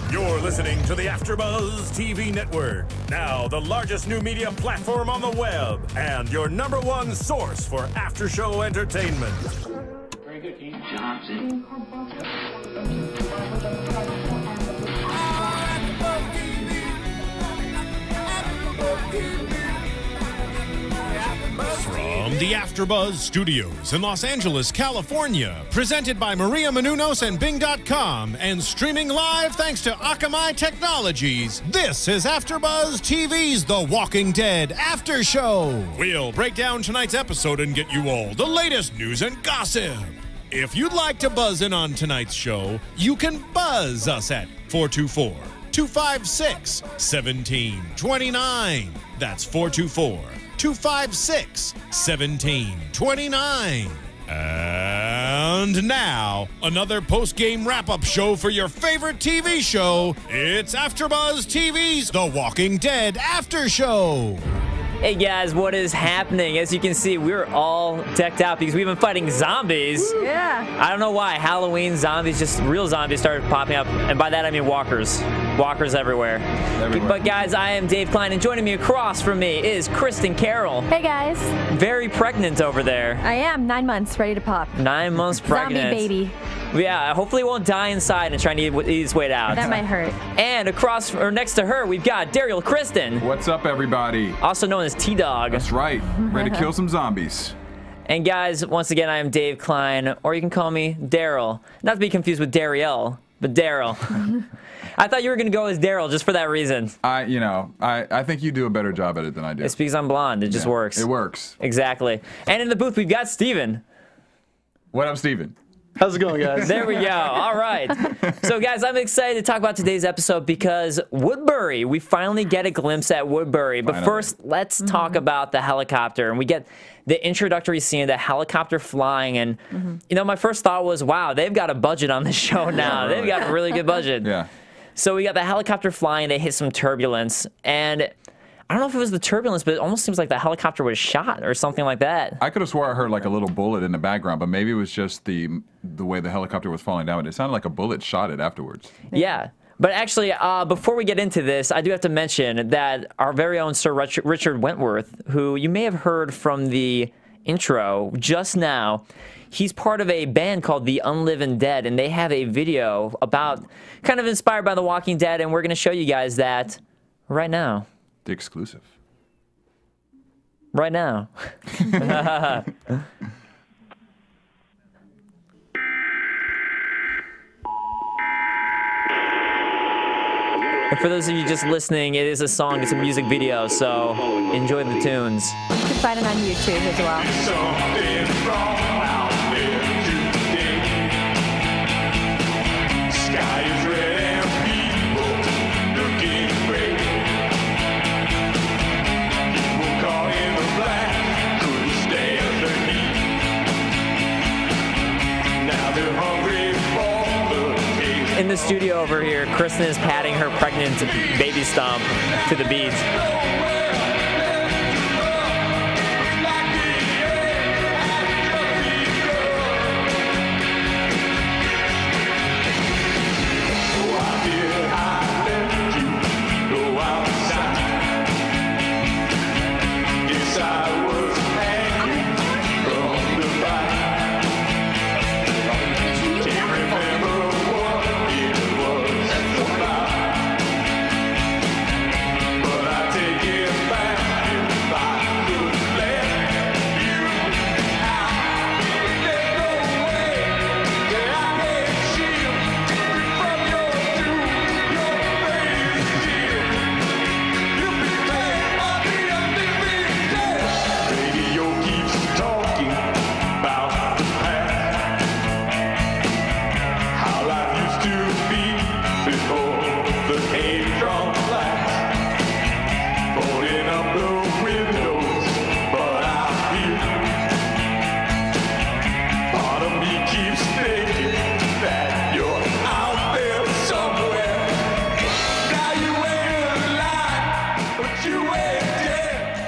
You're listening to the AFTERBUZZ TV Network, now the largest new media platform on the web, and your #1 source for after-show entertainment. Very good, Keith. Johnson. From the AFTERBUZZ Studios in Los Angeles, California, presented by Maria Menounos and Bing.com, and streaming live thanks to Akamai Technologies, this is AFTERBUZZ TV's The Walking Dead After Show. We'll break down tonight's episode and get you all the latest news and gossip. If you'd like to buzz in on tonight's show, you can buzz us at 424-256-1729. That's 424-256-1729. And now, another post-game wrap-up show for your favorite TV show. It's AFTERBUZZ TV's The Walking Dead After Show. Hey guys, what is happening? As you can see, we're all decked out because we've been fighting zombies. Yeah. I don't know why. Halloween zombies, just real zombies started popping up. And by that I mean walkers. Walkers everywhere. But guys, I am Dave Klein, and joining me across from me is Kristin Carole. Hey guys. Very pregnant over there. I am. 9 months, ready to pop. 9 months pregnant. Zombie baby. Yeah, hopefully it won't die inside and trying to eat his weight out. That might hurt. And across, or next to her, we've got Derrial Kristin. What's up, everybody? Also known as T-Dog. That's right. Ready to kill some zombies. And guys, once again, I am Dave Klein, or you can call me Daryl. Not to be confused with Derrial, but Daryl. I thought you were going to go as Daryl just for that reason. I think you do a better job at it than I do. It's because I'm blonde. It just works. It works. Exactly. And in the booth, we've got Steven. What up, Steven? How's it going, guys? There we go. All right. So, guys, I'm excited to talk about today's episode because Woodbury, we finally get a glimpse at Woodbury. But first, let's talk about the helicopter. And we get the introductory scene of the helicopter flying. And, you know, my first thought was, wow, they've got a budget on this show now. They've got a really good budget. Yeah. So we got the helicopter flying. They hit some turbulence. And I don't know if it was the turbulence, but it almost seems like the helicopter was shot or something like that. I could have swore I heard like a little bullet in the background, but maybe it was just the way the helicopter was falling down. It sounded like a bullet shot it afterwards. Yeah. But actually, before we get into this, I do have to mention that our very own Sir Richard Wentworth, who you may have heard from the intro just now, he's part of a band called the Unliving Dead, and they have a video about kind of inspired by The Walking Dead, and we're going to show you guys that right now. The exclusive. Right now. And for those of you just listening, it is a song, it's a music video, so enjoy the tunes. You can find it on YouTube as well. In the studio over here, Kristin is patting her pregnant baby stomp to the beat.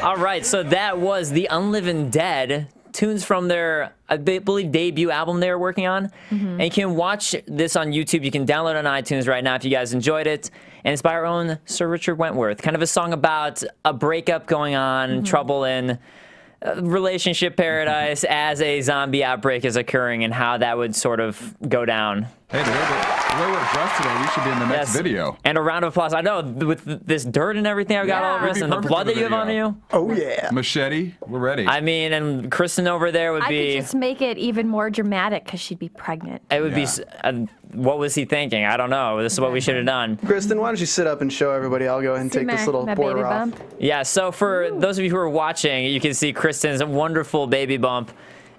All right, so that was the Unliving Dead tunes from their, I believe, debut album they were working on. And you can watch this on YouTube. You can download it on iTunes right now if you guys enjoyed it. And it's by our own Sir Richard Wentworth. Kind of a song about a breakup going on, trouble in relationship paradise as a zombie outbreak is occurring, and how that would sort of go down. Hey, the way we're dressed today, we should be in the next video. And a round of applause. I know, with this dirt and everything I've got all over us, and the blood that you have on you. Oh, yeah. Machete, we're ready. I mean, and Kristin over there would be... I could just make it even more dramatic because she'd be pregnant. It would be... what was he thinking? I don't know. This is what we should have done. Kristin, why don't you sit up and show everybody? I'll go ahead and take this little border off. Yeah, so for those of you who are watching, you can see Kristin's wonderful baby bump.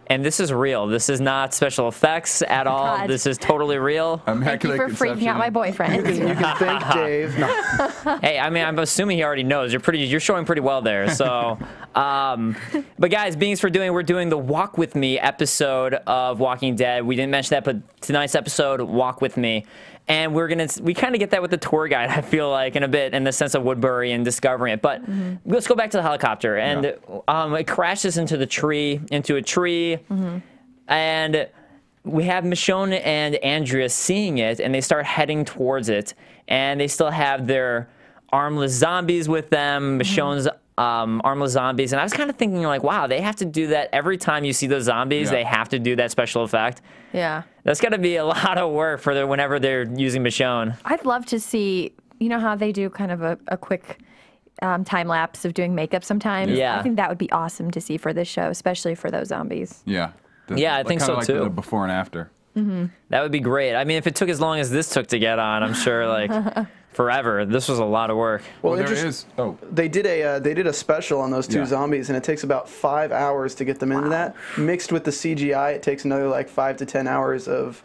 And this is real. This is not special effects at all. God. This is totally real. Thank you for freaking out my boyfriend. You can thank Dave. No. Hey, I mean, I'm assuming he already knows. You're showing pretty well there. So, but guys, we're doing the Walk With Me episode of Walking Dead. We didn't mention that, but tonight's episode, Walk With Me. And we kind of get that with the tour guide, I feel like, in a bit, in the sense of Woodbury and discovering it. But let's go back to the helicopter. And it crashes into a tree. And we have Michonne and Andrea seeing it, and they start heading towards it. And they still have their armless zombies with them, Michonne's armless zombies. And I was kind of thinking, like, wow, they have to do that every time you see those zombies. They have to do that special effect. Yeah. That's got to be a lot of work for whenever they're using Michonne. I'd love to see, you know how they do kind of a quick time lapse of doing makeup sometimes? Yeah. I think that would be awesome to see for this show, especially for those zombies. Yeah. I think so, like too. The before and after. That would be great. I mean, if it took as long as this took to get on, I'm sure, like, forever. This was a lot of work. Well, there is. Oh. They did a special on those two zombies, and it takes about 5 hours to get them into that. Mixed with the CGI, it takes another like 5 to 10 hours of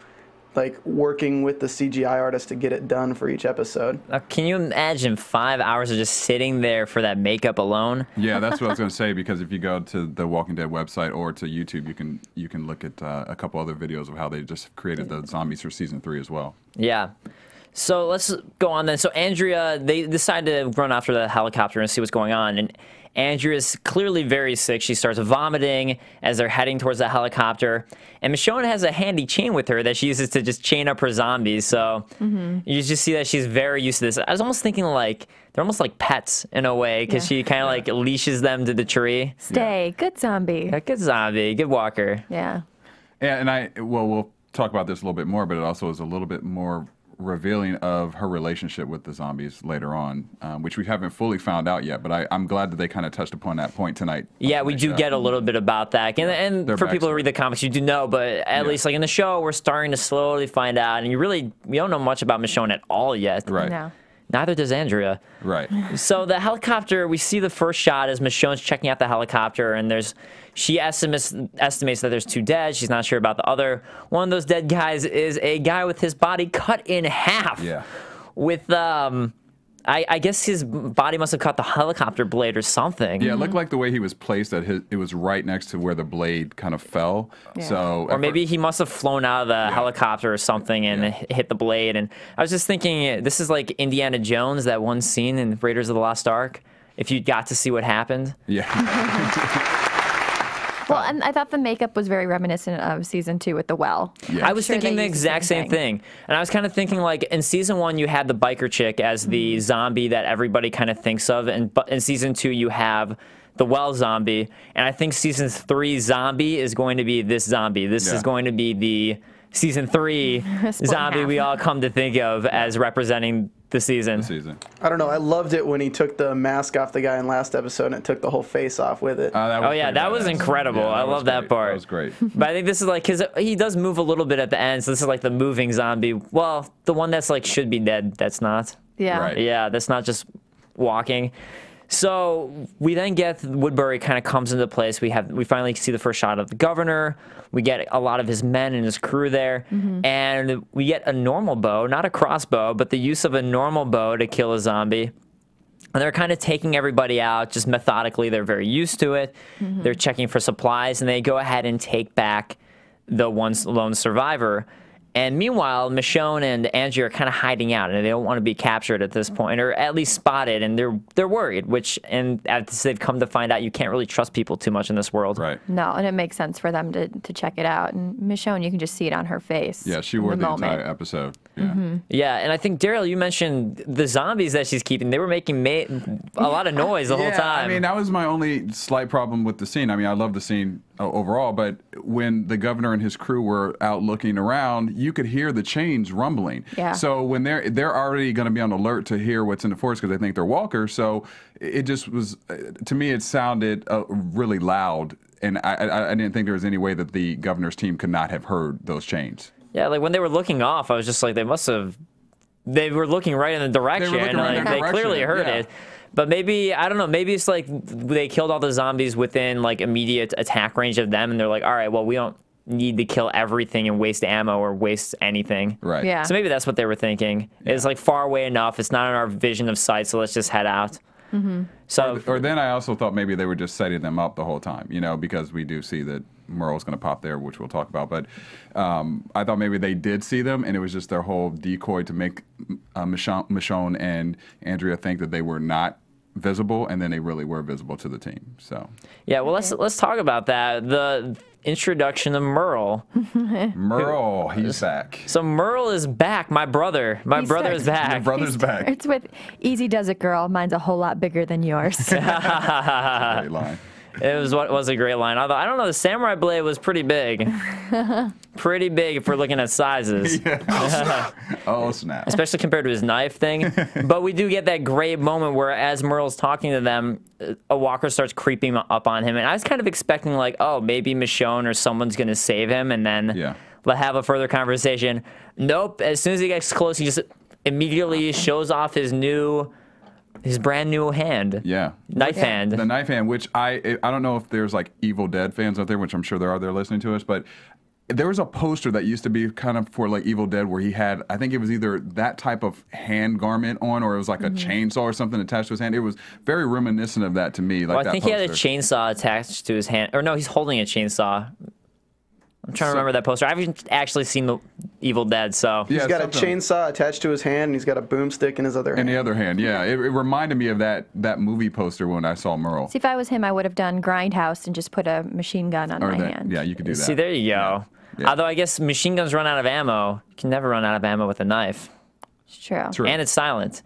like working with the CGI artist to get it done for each episode. Can you imagine 5 hours of just sitting there for that makeup alone? Yeah, that's what I was going to say, because if you go to the Walking Dead website or to YouTube, you can look at a couple other videos of how they just created the zombies for season 3 as well. Yeah. So let's go on then. So Andrea, they decide to run after the helicopter and see what's going on. And Andrea's clearly very sick. She starts vomiting as they're heading towards the helicopter. And Michonne has a handy chain with her that she uses to just chain up her zombies. So you just see that she's very used to this. I was almost thinking like they're almost like pets in a way, because she kind of like leashes them to the tree. Stay. Good zombie. Yeah, good zombie. Good walker. Yeah. And we'll talk about this a little bit more, but it also is a little bit more revealing of her relationship with the zombies later on, which we haven't fully found out yet, but I'm glad that they kind of touched upon that point tonight. Yeah, we do get a little bit about that. And for people who read the comics, you do know, but at least like in the show, we're starting to slowly find out, and we don't know much about Michonne at all yet. Right. No. Neither does Andrea. Right. So the helicopter, we see the first shot as Michonne's checking out the helicopter, and she estimates that there's 2 dead. She's not sure about the other. One of those dead guys is a guy with his body cut in half. Yeah. With I guess his body must have caught the helicopter blade or something. Yeah, it looked like the way he was placed, that it was right next to where the blade kind of fell. Yeah. So, or maybe he must have flown out of the helicopter or something and hit the blade. And I was just thinking, this is like Indiana Jones, that one scene in Raiders of the Lost Ark, if you got to see what happened. Yeah. Well, and I thought the makeup was very reminiscent of season 2 with the well. Yeah. I was thinking the exact same thing. And I was kind of thinking, like, in season 1, you had the biker chick as the zombie that everybody kind of thinks of. And in season 2, you have the well zombie. And I think season 3 zombie is going to be this zombie. This is going to be the season 3 zombie we all come to think of as representing the season. I don't know. I loved it when he took the mask off the guy in last episode and it took the whole face off with it. That was incredible. Yeah, I love that part. That was great. But I think this is like, because he does move a little bit at the end, so this is like the moving zombie. Well, the one that's like should be dead, that's not. Yeah. Right. Yeah, that's not just walking. So we then get Woodbury kind of comes into place. We finally see the first shot of the governor. We get a lot of his men and his crew there, and we get a normal bow, not a crossbow, but the use of a normal bow to kill a zombie. And they're kind of taking everybody out just methodically. They're very used to it. They're checking for supplies, and they go ahead and take back the lone survivor. And meanwhile, Michonne and Andrea are kind of hiding out, and they don't want to be captured at this point, or at least spotted, and they're worried. And as they've come to find out, you can't really trust people too much in this world. Right. No, and it makes sense for them to check it out. And Michonne, you can just see it on her face. Yeah, she wore the entire episode. Yeah. Yeah, and I think, Derrial, you mentioned the zombies that she's keeping. They were making a lot of noise the whole time. I mean, that was my only slight problem with the scene. I mean, I love the scene overall, but when the governor and his crew were out looking around, you could hear the chains rumbling. Yeah. So when they're already going to be on alert to hear what's in the forest because they think they're walkers. So it just was, to me, it sounded really loud, and I didn't think there was any way that the governor's team could not have heard those chains. Yeah, like when they were looking off, I was just like, they were looking right in the direction. They clearly heard it. But maybe, I don't know, maybe it's like they killed all the zombies within like immediate attack range of them, and they're like, all right, well, we don't need to kill everything and waste ammo or waste anything. Right. Yeah. So maybe that's what they were thinking. It's like far away enough. It's not in our vision of sight, so let's just head out. So, or then I also thought maybe they were just setting them up the whole time, because we do see that Merle's going to pop there, which we'll talk about. But I thought maybe they did see them, and it was just their whole decoy to make Michonne and Andrea think that they were not visible, and then they really were visible to the team. So yeah, well, let's talk about that. The introduction of Merle. Merle, he's back. So Merle is back. My brother is back. Your brother's back. It's with Easy Does It Girl. Mine's a whole lot bigger than yours. Great line. It was a great line. Although I don't know, the samurai blade was pretty big. Pretty big if we're looking at sizes. Yeah. Oh, snap. Especially compared to his knife thing. But we do get that great moment where as Merle's talking to them, a walker starts creeping up on him. And I was kind of expecting like, oh, maybe Michonne or someone's going to save him and then have a further conversation. Nope. As soon as he gets close, he just immediately shows off his brand new hand. Yeah. Knife hand. The knife hand, which I don't know if there's like Evil Dead fans out there, which I'm sure there are, they're listening to us, but there was a poster that used to be kind of for like Evil Dead where he had, I think it was either that type of hand garment on or it was like a chainsaw or something attached to his hand. It was very reminiscent of that to me. Like well, I think he had a chainsaw attached to his hand. Or no, he's holding a chainsaw. I'm trying to remember that poster. I haven't actually seen the Evil Dead, so. He's got a chainsaw attached to his hand, and he's got a boomstick in his other hand. In the other hand, yeah. It reminded me of that movie poster when I saw Merle. See, if I was him, I would have done Grindhouse and just put a machine gun on my hand. Yeah, you could do that. See, there you go. Yeah. Although I guess machine guns run out of ammo. You can never run out of ammo with a knife. It's true. And it's silent.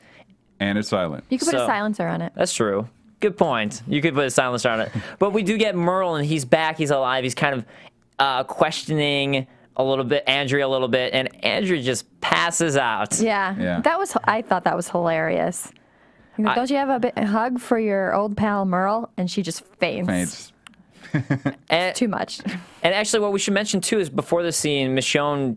And it's silent. You could put a silencer on it. That's true. Good point. You could put a silencer on it. But we do get Merle, and he's back. He's alive. He's kind of questioning a little bit, Andrea a little bit, and Andrea just passes out. Yeah. I thought that was hilarious. Like, don't you have a hug for your old pal Merle? And she just faints. And, too much. And actually, what we should mention too is before the scene, Michonne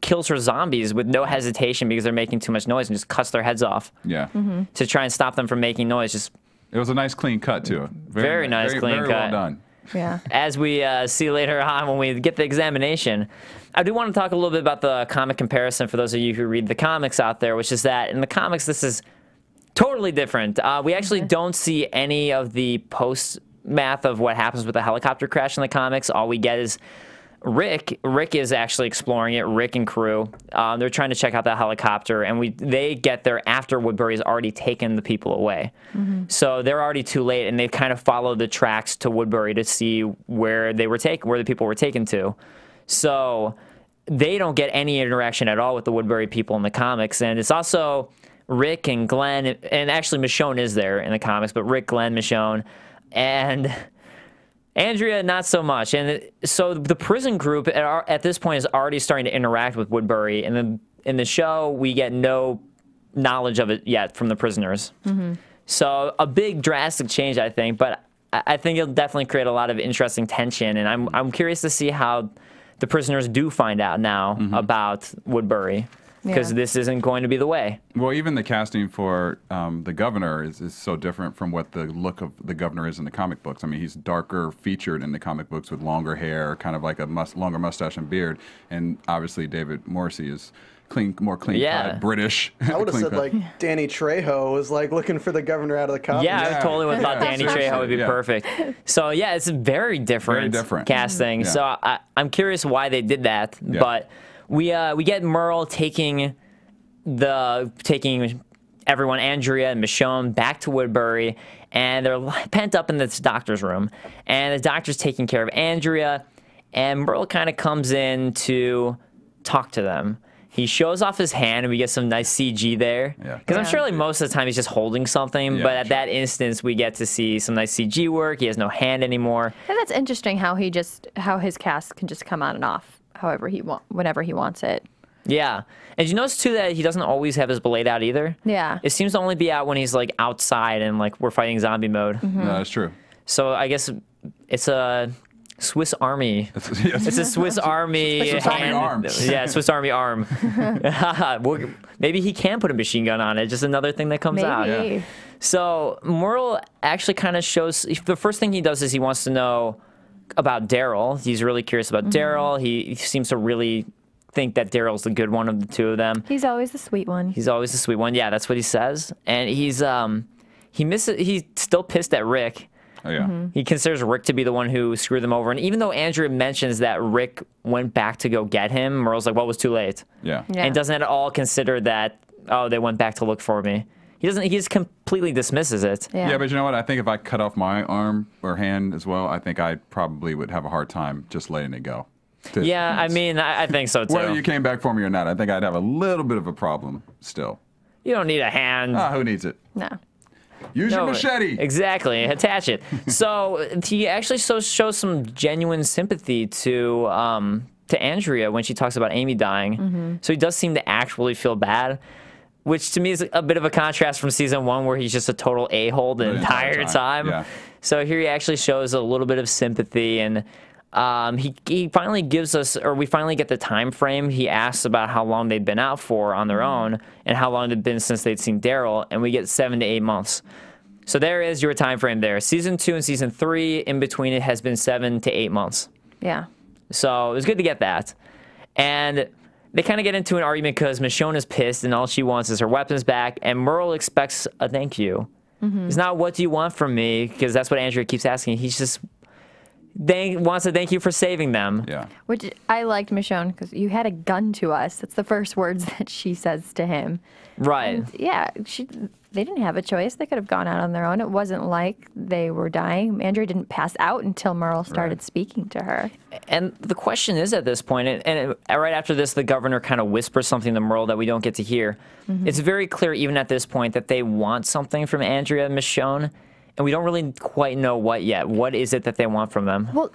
kills her zombies with no hesitation because they're making too much noise and just cuts their heads off. Yeah. To try and stop them from making noise. It was a nice clean cut too. Very nice clean cut. Very well done. Yeah. As we see later on when we get the examination. I do want to talk a little bit about the comic comparison for those of you who read the comics out there, which is that in the comics, this is totally different. We actually don't see any of the post-math of what happens with the helicopter crash in the comics. All we get is Rick is actually exploring it. Rick and crew, they're trying to check out that helicopter, and they get there after Woodbury's already taken the people away. So they're already too late, and they've kind of followed the tracks to Woodbury to see where the people were taken to. So they don't get any interaction at all with the Woodbury people in the comics, and it's also Rick and Glenn, and actually Michonne is there in the comics, but Rick, Glenn, Michonne, and Andrea, not so much. And so the prison group at this point is already starting to interact with Woodbury. And then in the show, we get no knowledge of it yet from the prisoners. So a big drastic change, I think. But I think it'll definitely create a lot of interesting tension. And I'm curious to see how the prisoners do find out now about Woodbury. Because this isn't going to be the way. Well, even the casting for the governor is so different from what the look of the governor is in the comic books. I mean, he's darker featured in the comic books with longer hair, kind of like a longer mustache and beard. And obviously, David Morrissey is more clean cut, British. I would have said like Danny Trejo was like looking for the governor out of the comics. Yeah, I totally would have thought Danny Trejo would be perfect. So yeah, it's a very different casting. So I'm curious why they did that, but we get Merle taking everyone, Andrea and Michonne, back to Woodbury, and they're pent up in this doctor's room, and the doctor's taking care of Andrea, and Merle kind of comes in to talk to them. He shows off his hand, and we get some nice CG there. Because I'm sure like most of the time he's just holding something, but at that instance we get to see some nice CG work. He has no hand anymore. And that's interesting how his cast can just come on and off whenever he wants it. Yeah. And you notice too that he doesn't always have his blade out either. Yeah. It seems to only be out when he's like outside and like we're fighting zombie mode. No, that's true. So I guess it's a Swiss Army. It's a Swiss Army hand. Yeah, Swiss Army arm. Well, maybe he can put a machine gun on it. Just another thing that comes out. Yeah. So Merle actually kind of shows. The first thing he does is he wants to know about Derrial. He's really curious about Derrial. He seems to really think that Daryl's the good one of the two of them. He's always the sweet one. He's always the sweet one. Yeah, that's what he says. And he's still pissed at Rick. Oh, yeah. He considers Rick to be the one who screwed them over. And even though Andrea mentions that Rick went back to go get him, Merle's like, well, it was too late. Yeah. And doesn't at all consider that, oh, they went back to look for me. He just completely dismisses it. Yeah, but you know what? I think if I cut off my arm or hand as well, I think I probably would have a hard time just letting it go. Yeah, I mean, I think so, too. Whether you came back for me or not, I think I'd have a little bit of a problem still. You don't need a hand. Who needs it? No. Use your machete. Exactly. Attach it. So he actually shows some genuine sympathy to Andrea when she talks about Amy dying. So he does seem to actually feel bad, which to me is a bit of a contrast from season 1 where he's just a total a-hole the entire time. Yeah. So here he actually shows a little bit of sympathy, and he finally gives us, or we finally get the time frame. He asks about how long they've been out for on their own and how long they've been since they'd seen Derrial, and we get 7 to 8 months. So there is your time frame there. Season 2 and season 3, in between it has been 7 to 8 months. Yeah. So it was good to get that. And they kind of get into an argument because Michonne is pissed and all she wants is her weapons back, and Merle expects a thank you. It's not, what do you want from me? Because that's what Andrea keeps asking. He's just wants to thank you for saving them. Yeah. Which I liked Michonne because you had a gun to us. That's the first words that she says to him. Right. And yeah, they didn't have a choice. They could have gone out on their own. It wasn't like they were dying. Andrea didn't pass out until Merle started speaking to her. And the question is at this point, and right after this, the governor kind of whispers something to Merle that we don't get to hear. It's very clear even at this point that they want something from Andrea and Michonne. And we don't really quite know what yet. What is it that they want from them? Well,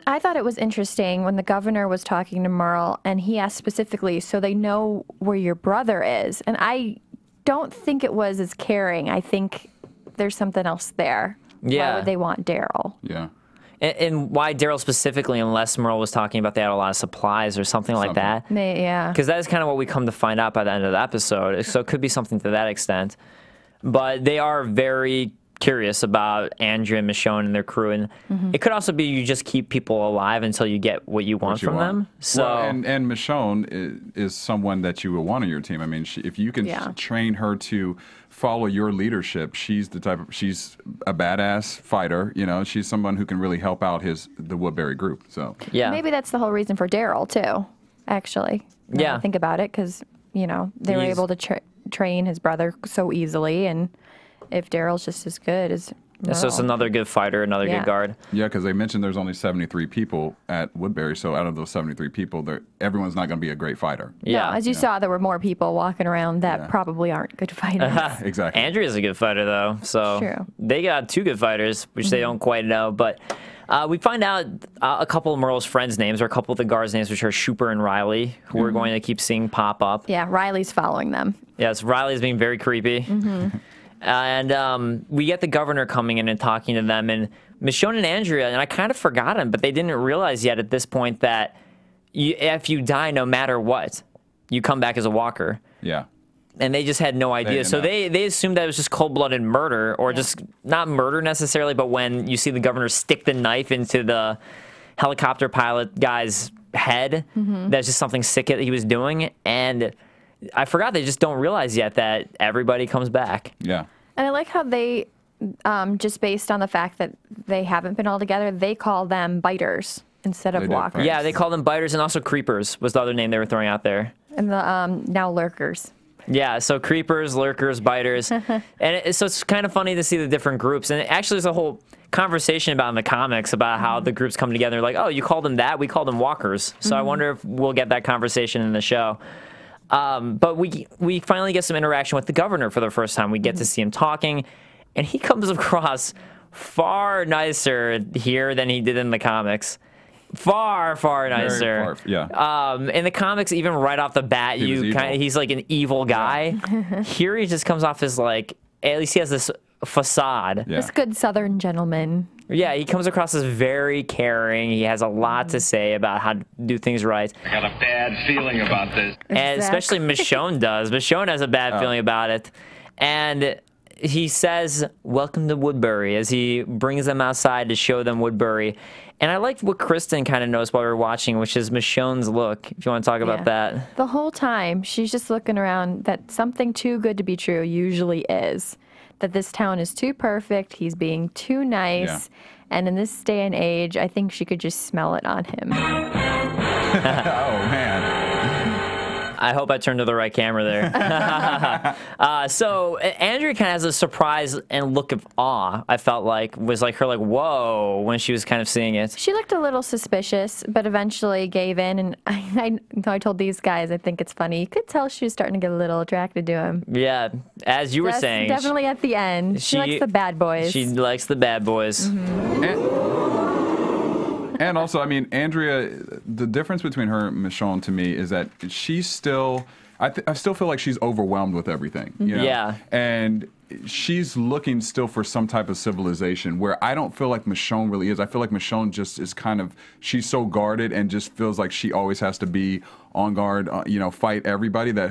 I thought it was interesting when the governor was talking to Merle, and he asked specifically, so they know where your brother is. And I don't think it was as caring. I think there's something else there. Yeah. Why would they want Derrial? Yeah. And why Derrial specifically, unless Merle was talking about they had a lot of supplies or something like that? Yeah. Because that is kind of what we come to find out by the end of the episode. So it could be something to that extent. But they are very curious about Andrea and Michonne and their crew, and it could also be you just keep people alive until you get what you want from them. So and Michonne is someone that you would want on your team. I mean, if you can train her to follow your leadership, she's a badass fighter. You know, she's someone who can really help out the Woodbury group. So yeah, maybe that's the whole reason for Derrial too. Actually, now that I think about it, because they were able to train his brother so easily, and if Derrial's just as good as Merle. So it's another good fighter, another good guard. Yeah, because they mentioned there's only 73 people at Woodbury, so out of those 73 people, everyone's not going to be a great fighter. Yeah. No, as you saw, there were more people walking around that probably aren't good fighters. Exactly. Andrea's a good fighter, though. So True. They got 2 good fighters, which they don't quite know. But we find out a couple of Merle's friends' names, or a couple of the guards' names, which are Shooper and Riley, who we're going to keep seeing pop up. Yeah, Riley's following them. Yes, Riley's being very creepy. And we get the governor coming in and talking to them, and Michonne and Andrea, and I kind of forgot him, but they didn't realize yet at this point that if you die, no matter what, you come back as a walker. Yeah. And they just had no idea. So they assumed that it was just cold-blooded murder, or just not murder necessarily, but when you see the governor stick the knife into the helicopter pilot guy's head, that's just something sick that he was doing. And I forgot they just don't realize yet that everybody comes back. Yeah. And I like how they, just based on the fact that they haven't been all together, they call them biters. instead of They did walkers. first. Yeah, they called them biters, and also creepers was the other name they were throwing out there. And the now lurkers. Yeah, so creepers, lurkers, biters. So it's kind of funny to see the different groups. And actually, there's a whole conversation about in the comics about how the groups come together. Like, oh, you call them that? We call them walkers. So I wonder if we'll get that conversation in the show. But we finally get some interaction with the governor for the first time. We get to see him talking, and he comes across far nicer here than he did in the comics. Far nicer. Yeah. In the comics, even right off the bat, he's like an evil guy. Here he just comes off as like, at least he has this facade. Yeah. This good Southern gentleman. Yeah, he comes across as very caring. He has a lot to say about how to do things right. I got a bad feeling about this. And especially Michonne does. Michonne has a bad feeling about it. And he says, "Welcome to Woodbury," as he brings them outside to show them Woodbury. And I liked what Kristin kind of noticed while we were watching, which is Michonne's look, if you want to talk about that. The whole time, she's just looking around that something too good to be true usually is. That this town is too perfect, he's being too nice, and in this day and age, I think she could just smell it on him. Oh, man. I hope I turned to the right camera there. So Andrea kind of has a surprise and look of awe, I felt like, was like her like, whoa, when she was kind of seeing it. She looked a little suspicious, but eventually gave in, and I told these guys, I think it's funny. You could tell she was starting to get a little attracted to him. Yeah, as you were saying. Definitely at the end. She likes the bad boys. She likes the bad boys. And also, I mean, Andrea, the difference between her and Michonne to me is that she's still, I still feel like she's overwhelmed with everything. You know? Yeah. And she's looking still for some type of civilization where I don't feel like Michonne really is. I feel like Michonne just is kind of, she's so guarded and just feels like she always has to be on guard, fight everybody, that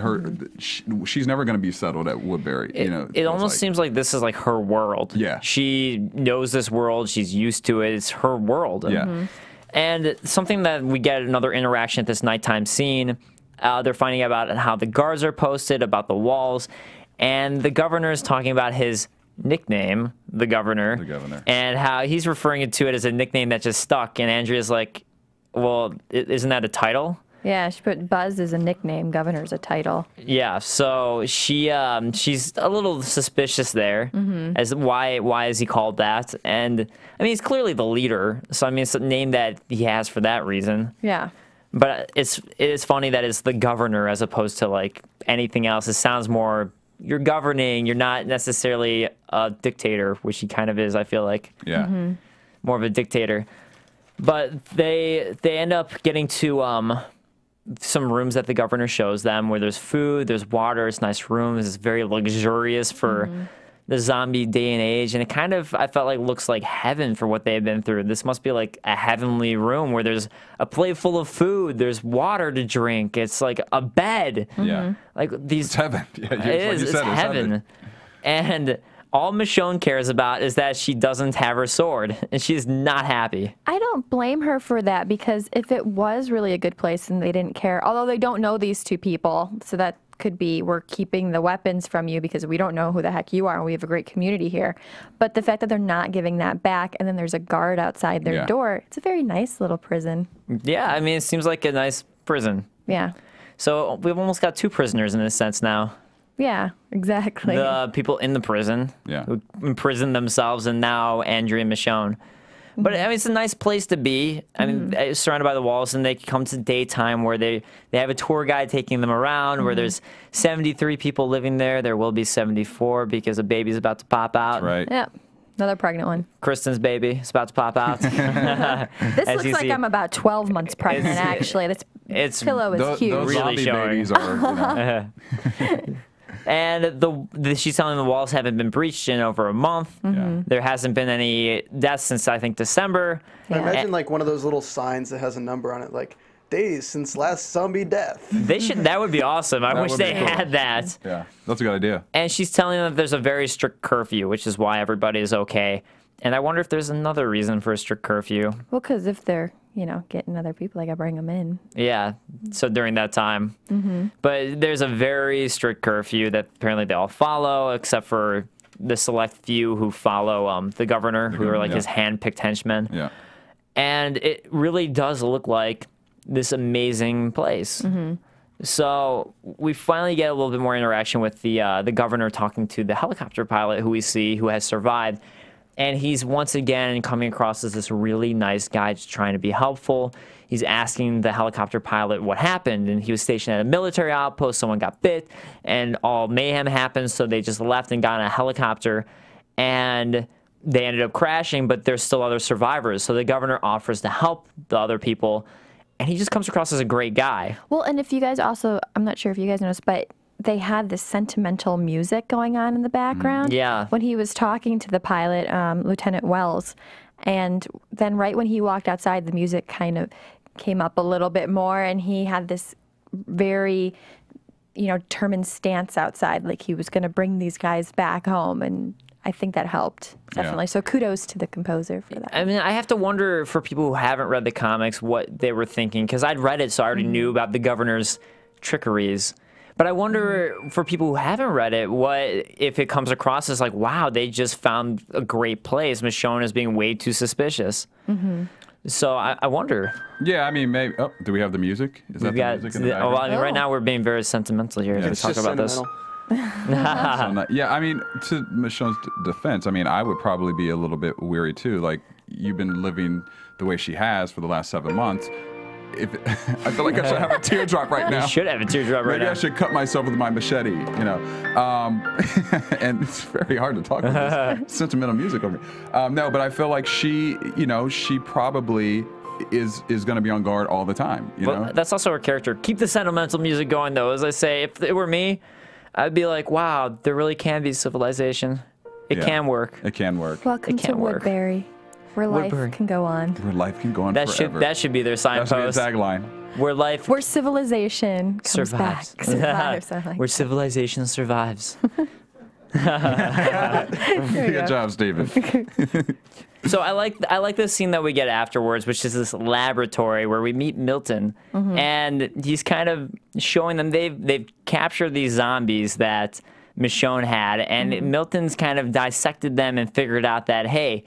she's never going to be settled at Woodbury. It almost seems like this is like her world. Yeah. She knows this world. She's used to it. It's her world. Yeah. And something that we get another interaction at this nighttime scene, they're finding out about how the guards are posted, about the walls, and the governor is talking about his nickname, the governor. The governor. And how he's referring to it as a nickname that just stuck. And Andrea's like, well, isn't that a title? Yeah, she put Buzz as a nickname, Governor's a title. Yeah, so she's a little suspicious there as why is he called that? And I mean, he's clearly the leader, so I mean, it's a name that he has for that reason. Yeah. But it is funny that it's the governor as opposed to like anything else. It sounds more, you're governing, you're not necessarily a dictator, which he kind of is, I feel like. Yeah. More of a dictator. But they end up getting to some rooms that the governor shows them where there's food, there's water, it's nice rooms, it's very luxurious for the zombie day and age, and it kind of, I felt like, looks like heaven for what they've been through. This must be like a heavenly room where there's a plate full of food, there's water to drink, it's like a bed. Yeah. Like these, It's heaven. Yeah, it is, it's heaven. And all Michonne cares about is that she doesn't have her sword, and she's not happy. I don't blame her for that, because if it was really a good place and they didn't care, although they don't know these two people, so that could be, we're keeping the weapons from you because we don't know who the heck you are, and we have a great community here. But the fact that they're not giving that back, and then there's a guard outside their door, it's a very nice little prison. Yeah, I mean, it seems like a nice prison. Yeah. So we've almost got two prisoners in this sense now. Yeah, exactly. The people in the prison who imprisoned themselves, and now Andrea and Michonne. But I mean, it's a nice place to be. I mean, it's surrounded by the walls, and they come to daytime where they have a tour guide taking them around, where there's 73 people living there. There will be 74 because a baby's about to pop out. Right. Yep. Another pregnant one. Kristin's baby is about to pop out. This looks like I'm about 12 months pregnant, actually. This pillow is huge. Those Really zombie showing. babies are, And she's telling the walls haven't been breached in over a month. There hasn't been any deaths since, I think, December. I imagine like one of those little signs that has a number on it, like days since last zombie death. They should. That would be awesome. I That wish would be they cool. had that. Yeah, that's a good idea. And she's telling them that there's a very strict curfew, which is why everybody is okay. And I wonder if there's another reason for a strict curfew. Well, because if they're, getting other people, they got to bring them in. Yeah, so during that time. But there's a very strict curfew that apparently they all follow, except for the select few who follow the governor, who are like his hand-picked henchmen. Yeah. And it really does look like this amazing place. So we finally get a little bit more interaction with the governor talking to the helicopter pilot who we see who has survived. And he's once again coming across as this really nice guy just trying to be helpful. He's asking the helicopter pilot what happened, and he was stationed at a military outpost. Someone got bit, and all mayhem happened, so they just left and got in a helicopter, and they ended up crashing, but there's still other survivors. So the governor offers to help the other people, and he just comes across as a great guy. Well, and if you guys also, I'm not sure if you guys noticed, but they had this sentimental music going on in the background. Yeah. When he was talking to the pilot, Lieutenant Wells, and then right when he walked outside, the music kind of came up a little bit more, and he had this very, determined stance outside, like he was going to bring these guys back home, and I think that helped, definitely. So kudos to the composer for that. I mean, I have to wonder for people who haven't read the comics what they were thinking, because I'd read it, so I already knew about the governor's trickeries. But I wonder for people who haven't read it, what if it comes across as like, wow, they just found a great place. Michonne is being way too suspicious. So I wonder. Yeah, I mean, maybe. Oh, do we have the music? Is that the music in the background? Well, I mean, right now we're being very sentimental here as we talk about this. Yeah, I mean, to Michonne's defense, I mean, I would probably be a little bit weary too. Like, you've been living the way she has for the last 7 months. I feel like I should have a teardrop right now. You should have a teardrop right now. Maybe I should cut myself with my machete, and it's very hard to talk with this sentimental music over me. No, but I feel like she probably is going to be on guard all the time. You know? That's also her character. Keep the sentimental music going, though. As I say, if it were me, I'd be like, wow, there really can be civilization. It can work. It can work. Welcome to Woodbury. Where life can go on. Where life can go on forever. That should be their signpost. That should be a tagline. Where civilization comes survives. back. Where civilization survives. Good job, Stephen. So I like this scene that we get afterwards, which is this laboratory where we meet Milton, and he's kind of showing them they've captured these zombies that Michonne had, and Milton's kind of dissected them and figured out that, hey,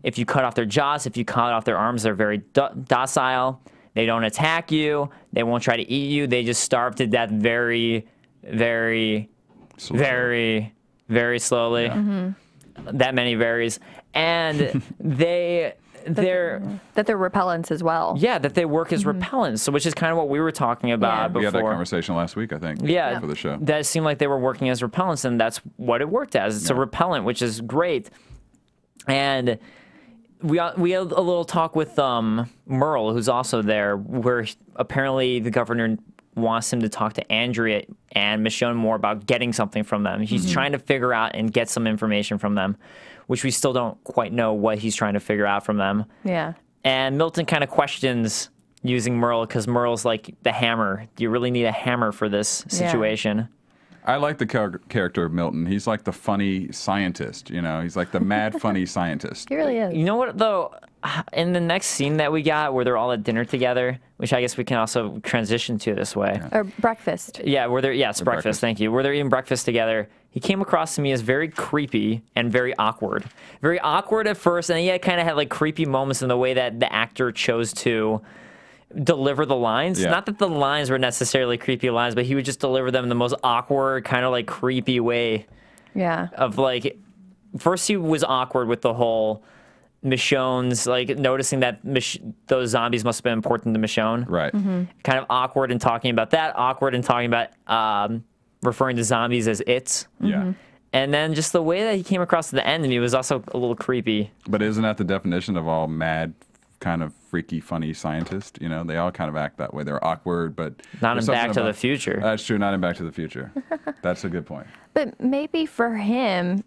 if you cut off their jaws, if you cut off their arms, they're very docile. They don't attack you. They won't try to eat you. They just starve to death very, very, very, very slowly. Yeah. That many varies. And they're repellents as well. Yeah, that they work as repellents, so which is kind of what we were talking about before. We had that conversation last week, I think. Yeah, for the show. That seemed like they were working as repellents, and that's what it worked as. It's a repellent, which is great. And we had a little talk with Merle, who's also there, where apparently the governor wants him to talk to Andrea and Michonne more about getting something from them. He's trying to figure out and get some information from them, which we still don't quite know what he's trying to figure out from them. Yeah. And Milton kind of questions using Merle, because Merle's like the hammer. Do you really need a hammer for this situation? Yeah. I like the character of Milton. He's like the funny scientist, He's like the mad funny scientist. He really is. You know what, though? In the next scene that we got, where they're all at dinner together, which I guess we can also transition to this way. Yeah. Or breakfast. Yeah, breakfast. Thank you. Where they're eating breakfast together. He came across to me as very creepy and very awkward. Very awkward at first, and he kind of had like creepy moments in the way that the actor chose to deliver the lines. Yeah. Not that the lines were necessarily creepy lines, but he would just deliver them in the most awkward, kind of like creepy way. Yeah. Of like, first he was awkward with the whole Michonne's, like noticing that those zombies must have been important to Michonne. Right. Kind of awkward in talking about that. Awkward in talking about referring to zombies as its. Yeah. And then just the way that he came across to the end of me was also a little creepy. But isn't that the definition of all mad, kind of freaky, funny scientists? They all kind of act that way. They're awkward, but not in Back to the Future. That's true. Not in Back to the Future. That's a good point. But maybe for him,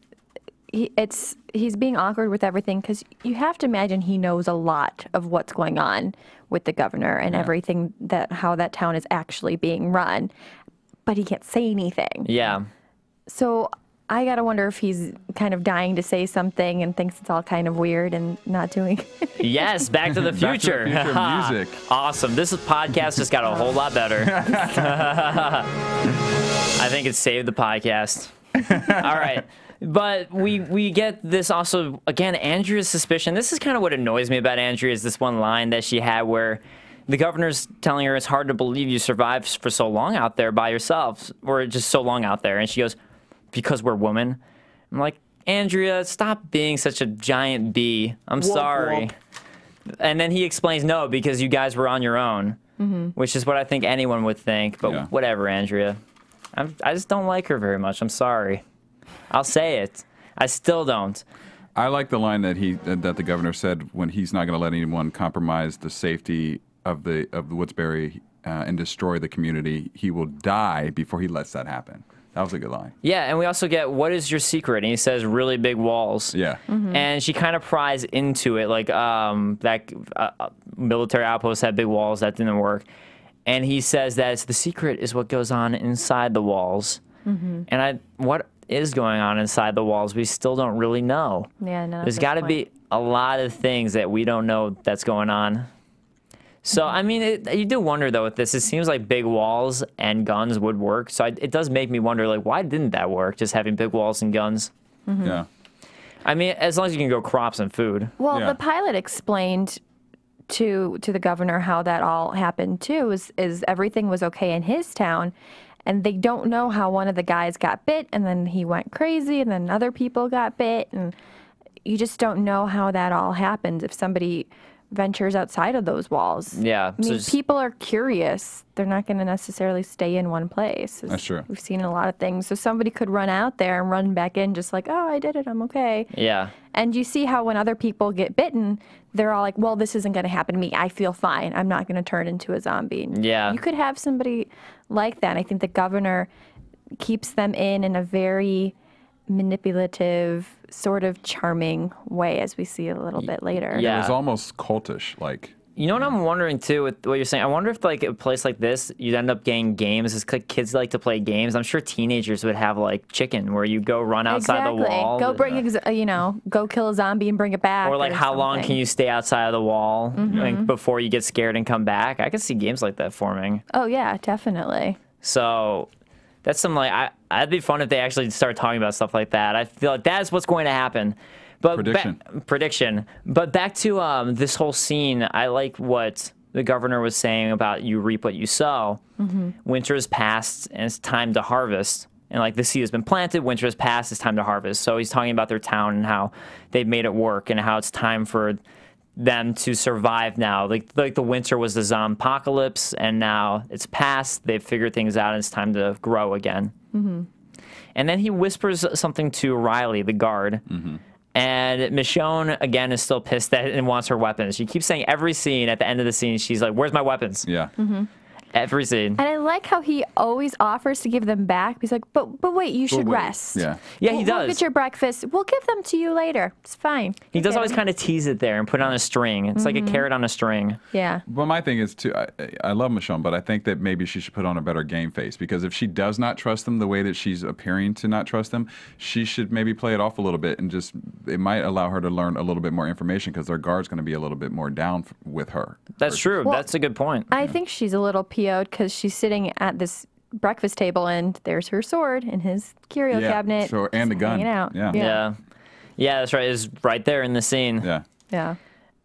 he's being awkward with everything, because you have to imagine he knows a lot of what's going on with the governor and everything, how that town is actually being run, but he can't say anything. Yeah. So I gotta wonder if he's kind of dying to say something and thinks it's all kind of weird and not doing it. Yes, Back to the Future. Back to the Future music. Awesome. This podcast just got a whole lot better. I think it saved the podcast. All right. But we get this also, again, Andrea's suspicion. This is kind of what annoys me about Andrea, is this one line that she had where the governor's telling her it's hard to believe you survived for so long out there by yourself, or just so long out there. And she goes, because we're women. I'm like, Andrea, stop being such a giant bee. I'm sorry. And then he explains, no, because you guys were on your own, which is what I think anyone would think. But whatever, Andrea. I just don't like her very much. I'm sorry. I'll say it. I still don't. I like the line that the governor said when he's not going to let anyone compromise the safety of the Woodbury and destroy the community. He will die before he lets that happen. That was a good line. Yeah, and we also get, what is your secret? And he says, really big walls. Yeah. And she kind of pries into it, like that military outpost had big walls, that didn't work. And he says that the secret is what goes on inside the walls. And what is going on inside the walls, we still don't really know. Yeah, no. There's got to be a lot of things that we don't know that's going on. So, I mean, you do wonder, though, with this. It seems like big walls and guns would work. So it does make me wonder, like, why didn't that work, just having big walls and guns? Yeah. I mean, as long as you can grow crops and food. Well, the pilot explained to the governor how that all happened, too, is everything was okay in his town. And they don't know how one of the guys got bit, and then he went crazy, and then other people got bit. And you just don't know how that all happens if somebody ventures outside of those walls. Yeah. I mean, people are curious. They're not going to necessarily stay in one place. That's true. We've seen a lot of things. So somebody could run out there and run back in just like, oh, I did it, I'm okay. Yeah. And you see how when other people get bitten, they're all like, well, this isn't going to happen to me. I feel fine. I'm not going to turn into a zombie. Yeah. You could have somebody like that. I think the governor keeps them in a very manipulative, sort of charming way, as we see a little bit later. Yeah. It was almost cultish, like. You know what I'm wondering, too, with what you're saying? I wonder if, like, a place like this, you'd end up getting games. It's like kids like to play games. I'm sure teenagers would have, like, chicken, where you go run outside the wall. Go bring, go kill a zombie and bring it back. Or, like, how long can you stay outside of the wall like, before you get scared and come back? I could see games like that forming. Oh, yeah, definitely. So that's some, like, I'd be fun if they actually start talking about stuff like that. I feel like that's what's going to happen. But prediction. But back to this whole scene, I like what the governor was saying about you reap what you sow. Winter has passed, and it's time to harvest. And, like, the seed has been planted, winter has passed, it's time to harvest. So he's talking about their town and how they've made it work and how it's time for them to survive now. Like the winter was the zombie-apocalypse, and now it's past. They've figured things out, and it's time to grow again. And then he whispers something to Riley, the guard. And Michonne, again, is still pissed at it and wants her weapons. She keeps saying every scene, at the end of the scene, she's like, where's my weapons? Yeah. Every scene. And I like how he always offers to give them back. He's like, but wait, you should rest. Yeah. Yeah, he does. We'll get your breakfast. We'll give them to you later. It's fine. He does always kind of tease it there and put it on a string. It's like a carrot on a string. Yeah. But my thing is, too, I love Michonne, but I think that maybe she should put on a better game face, because if she does not trust them the way that she's appearing to not trust them, she should maybe play it off a little bit and just, it might allow her to learn a little bit more information, because their guard's going to be a little bit more down with her. That's true. That's a good point. I think she's a little PO'd because she's sitting at this breakfast table and there's her sword in his curio cabinet. So, and the gun. Hanging out. Yeah, that's right. It's right there in the scene. Yeah.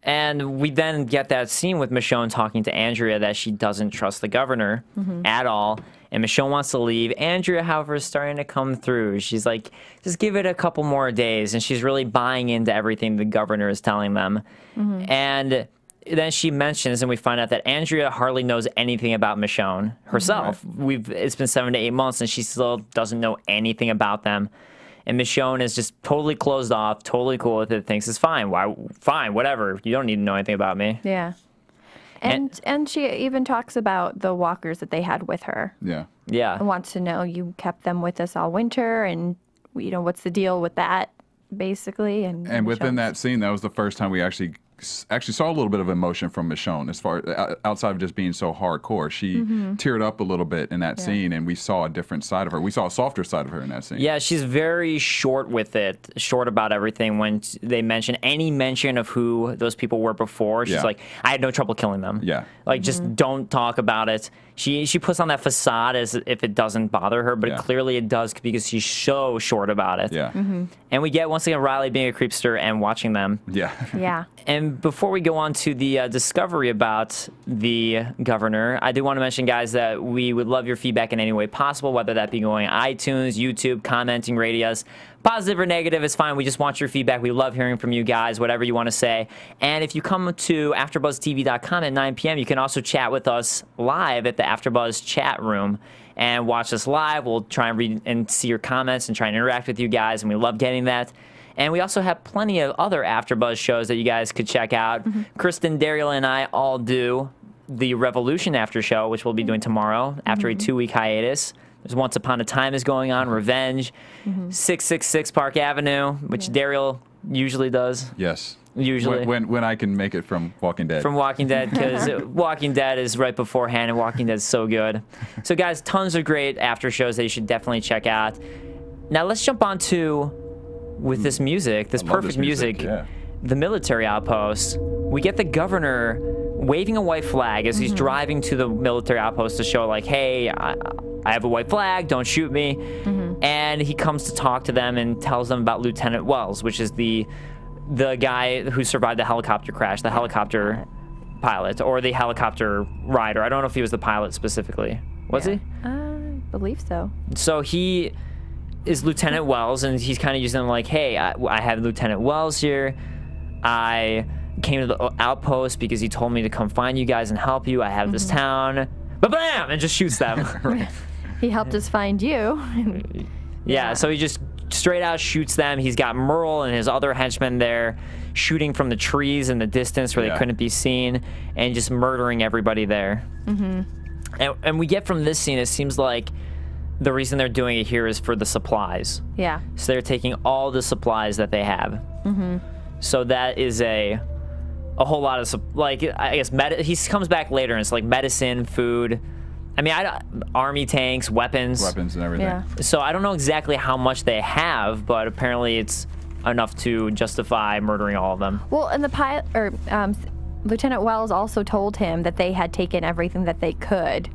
And we then get that scene with Michonne talking to Andrea that she doesn't trust the governor at all. And Michonne wants to leave. Andrea, however, is starting to come through. She's like, just give it a couple more days. And she's really buying into everything the governor is telling them. And then she mentions, and we find out that Andrea hardly knows anything about Michonne herself. It's been 7 to 8 months, and she still doesn't know anything about them. And Michonne is just totally closed off, totally cool with it, thinks it's fine. Why? Fine, whatever. You don't need to know anything about me. Yeah. And she even talks about the walkers that they had with her. Yeah. And wants to know, you kept them with us all winter, and, what's the deal with that, basically. And within that scene, that was the first time we actually saw a little bit of emotion from Michonne, as far outside of just being so hardcore. She teared up a little bit in that scene, and we saw a different side of her. We saw a softer side of her in that scene. Yeah, she's very short with it, short about everything. When they mention any mention of who those people were before, she's like, I had no trouble killing them. Yeah. Like, just don't talk about it. She puts on that facade as if it doesn't bother her, but clearly it does because she's so short about it. Yeah. And we get, once again, Riley being a creepster and watching them. Yeah. Yeah. And before we go on to the discovery about the governor, I do want to mention, guys, that we would love your feedback in any way possible, whether that be going on iTunes, YouTube, commenting, rate us. Positive or negative is fine. We just want your feedback. We love hearing from you guys, whatever you want to say. And if you come to AfterBuzzTV.com at 9 p.m., you can also chat with us live at the AfterBuzz chat room and watch us live. We'll try and read and see your comments and try and interact with you guys, and we love getting that. And we also have plenty of other AfterBuzz shows that you guys could check out. Kristin, Derrial, and I all do the Revolution after show, which we'll be doing tomorrow after a 2-week hiatus. There's Once Upon a Time is going on, Revenge, 666 Park Avenue, which Derrial usually does. Yes. Usually. When I can make it from Walking Dead. From Walking Dead, because Walking Dead is right beforehand, and Walking Dead is so good. So, guys, tons of great after shows that you should definitely check out. Now, let's jump on to, with this music, this perfect music, the military outpost. We get the governor waving a white flag as he's driving to the military outpost to show, like, hey, I have a white flag, don't shoot me. And he comes to talk to them and tells them about Lieutenant Wells, which is the guy who survived the helicopter crash, the helicopter pilot, or the helicopter rider. I don't know if he was the pilot specifically. Was he? I believe so. So he is Lieutenant Wells, and he's kind of using them like, hey, I have Lieutenant Wells here. I came to the outpost because he told me to come find you guys and help you. I have this town. Ba-bam! And just shoots them. He helped us find you. Yeah, so he just straight out shoots them. He's got Merle and his other henchmen there shooting from the trees in the distance where they couldn't be seen and just murdering everybody there. And we get from this scene, it seems like the reason they're doing it here is for the supplies. Yeah. So they're taking all the supplies that they have. So that is a whole lot of, like, I guess, he comes back later and it's like medicine, food. I mean, army tanks, weapons. Weapons and everything. Yeah. So I don't know exactly how much they have, but apparently it's enough to justify murdering all of them. Well, and the pilot, or Lieutenant Wells also told him that they had taken everything that they could.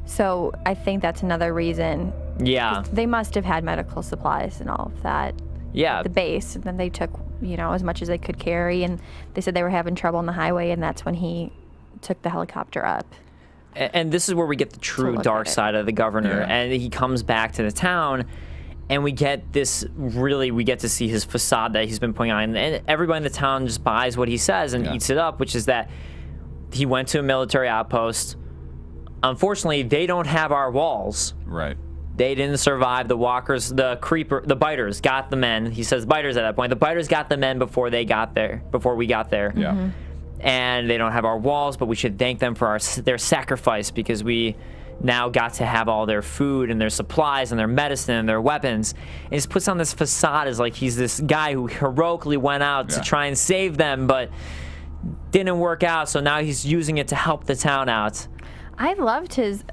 So I think that's another reason. Yeah. They must have had medical supplies and all of that. Yeah. At the base, and then they took, you know, as much as they could carry, and they said they were having trouble on the highway, and that's when he took the helicopter up. And this is where we get the true dark side of the governor, and he comes back to the town, and we get this, really, we get to see his facade that he's been putting on, and everybody in the town just buys what he says and eats it up, which is that he went to a military outpost. Unfortunately, they don't have our walls. Right. They didn't survive. The walkers, the biters got the men. He says biters at that point. The biters got the men before they got there, before we got there. Yeah. And they don't have our walls, but we should thank them for their sacrifice, because we now got to have all their food and their supplies and their medicine and their weapons. And he just puts on this facade as like he's this guy who heroically went out to try and save them, but didn't work out. So now he's using it to help the town out. I loved his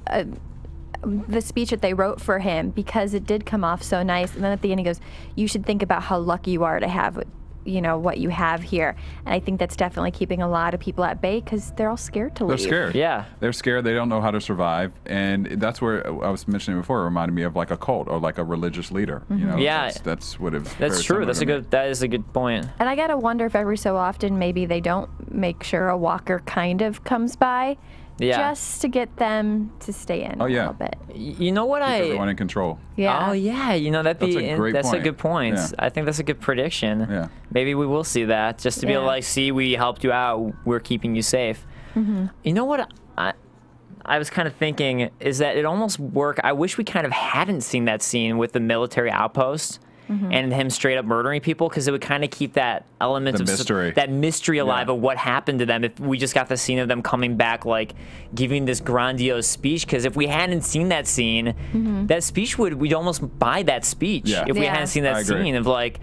the speech that they wrote for him, because it did come off so nice. And then at the end he goes, "You should think about how lucky you are to have, you know, what you have here." And I think that's definitely keeping a lot of people at bay, because they're all scared to leave. They're scared. Yeah. They're scared. They don't know how to survive. And that's where I was mentioning before, it reminded me of like a cult or like a religious leader. You know, Yeah. that's what it's That's true. That is a good point. And I gotta wonder if every so often maybe they don't make sure a walker kind of comes by, just to get them to stay in a little bit. You know what? Keep everyone in control. Yeah. Oh yeah, you know, that's a good point. Yeah. I think that's a good prediction. Yeah. Maybe we will see that, just to be able to like, see, we helped you out, we're keeping you safe. You know what I was kind of thinking is that it almost worked. I wish we kind of hadn't seen that scene with the military outpost and him straight up murdering people, because it would kind of keep that element of mystery alive of what happened to them if we just got the scene of them coming back, like giving this grandiose speech. Because if we hadn't seen that scene, that speech we'd almost buy that speech if we hadn't seen that scene of like,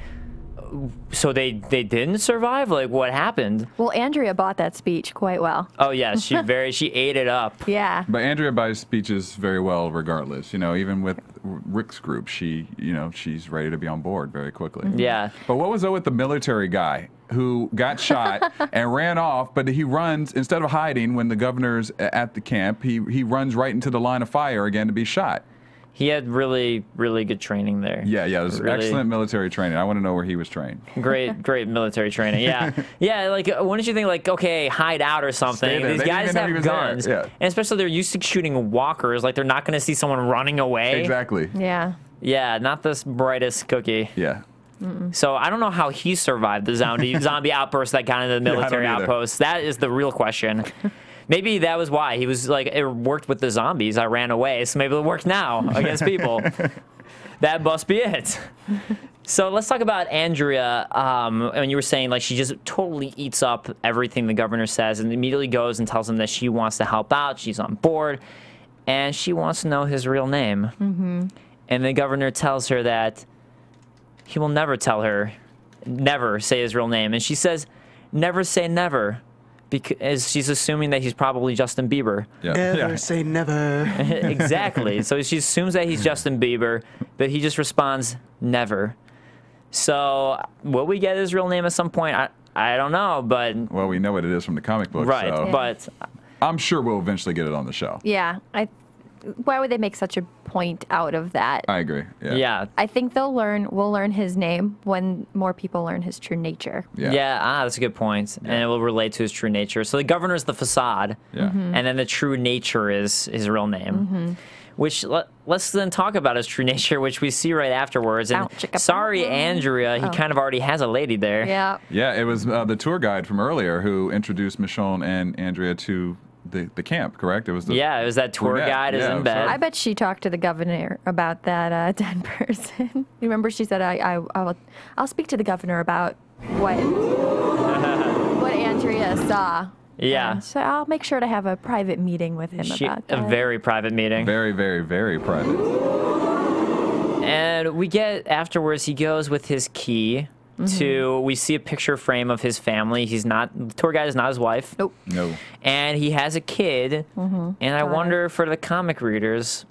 So they didn't survive? Like, what happened? Well, Andrea bought that speech quite well. Oh, yeah, she ate it up. Yeah. But Andrea buys speeches very well regardless. Even with Rick's group, she's ready to be on board very quickly. Yeah. But what was up with the military guy who got shot and ran off, but he runs, instead of hiding when the governor's at the camp, he runs right into the line of fire again to be shot. He had really, really good training there. Yeah, it was really excellent military training. I want to know where he was trained. Great military training. Yeah. Yeah, like, wouldn't you think, like, okay, hide out or something? These guys have guns. Yeah. And especially they're used to shooting walkers. Like, they're not going to see someone running away. Exactly. Yeah. Yeah, not the brightest cookie. Yeah. So I don't know how he survived the zombie outburst that got into the military outpost. That is the real question. Maybe that was why. He was like, it worked with the zombies. I ran away, so maybe it'll work now against people. That must be it. So let's talk about Andrea. And you were saying, like, she just totally eats up everything the governor says and immediately goes and tells him that she wants to help out. She's on board. And she wants to know his real name. Mm-hmm. And the governor tells her that he will never tell her, never say his real name. And she says, never say never. Because she's assuming that he's probably Justin Bieber. Yeah. Never say never. Exactly. So she assumes that he's Justin Bieber, but he just responds, never. So will we get his real name at some point? I don't know, but... Well, we know what it is from the comic book. Right, so but... I'm sure we'll eventually get it on the show. Yeah. Why would they make such a point out of that? I agree. Yeah. I think we'll learn his name when more people learn his true nature. Yeah, that's a good point. And it will relate to his true nature. So the governor's the facade, and then the true nature is his real name. Which, let's then talk about his true nature, which we see right afterwards. And sorry, Andrea, he kind of already has a lady there. Yeah. Yeah, it was the tour guide from earlier who introduced Michonne and Andrea to the camp, correct? It was it was that tour guide is in bed. I bet she talked to the governor about that dead person. You remember she said, I'll speak to the governor about what Andrea saw. Yeah. And so I'll make sure to have a private meeting with him about that. A very private meeting. Very, very, very private. And we get, afterwards, he goes with his key we see a picture frame of his family. The tour guide is not his wife. Nope. No. And he has a kid. And I wonder, for the comic readers,